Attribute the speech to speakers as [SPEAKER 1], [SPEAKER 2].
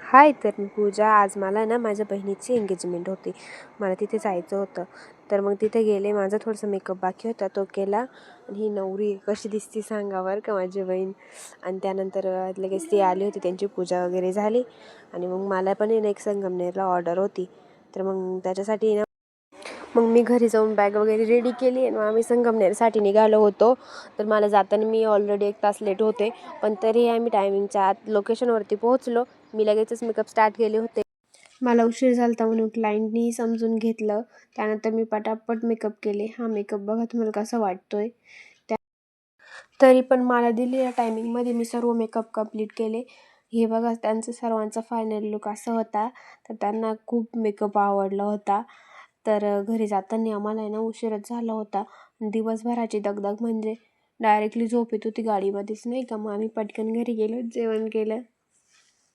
[SPEAKER 1] हाय, तर मी पूजा. आज मला ना माझ्या बहिणीची एंगेजमेंट होती. मला तिथे जायचं होतं. तर मग तिथे गेले. माझा थोडासा मेकअप बाकी होता, तो केला. आणि ही नवरी कशी दिसती सांगा बरं का माझी बहीण. आणि त्यानंतर लगेच ती आली होती, त्यांची पूजा वगैरे झाली. आणि मग मला पण आहे ना एक संगमनेरला ऑर्डर होती. तर मग त्याच्यासाठी ना मग मी घरी जाऊन बॅग वगैरे रेडी केली आणि मग आम्ही संगमनेरसाठी निघालो होतो. तर मला जाताना मी ऑलरेडी 1 तास लेट होते, पण तरी आम्ही टायमिंगच्या आत लोकेशनवरती पोहोचलो. मी लगेचच मेकअप स्टार्ट केले होते. मला उशीर झाला होता म्हणून क्लायंटनी समजून घेतलं. त्यानंतर मी पटापट मेकअप केले. हा मेकअप बघा तुम्हाला कसा वाटतोय. तरी पण मला दिलेल्या टायमिंगमध्ये मी सर्व मेकअप कंप्लीट केले. हे बघा त्यांचा सर्वांचा फायनल लुक असा होता. तर त्यांना खूप मेकअप आवडला होता. तर घरी जाताना आम्हाला आहे ना उशीरच झाला होता. दिवसभराची दगदग म्हणजे डायरेक्टली झोप येत होती गाडीमध्येच नाही का. मग आम्ही पटकन घरी गेलो, जेवण केलं.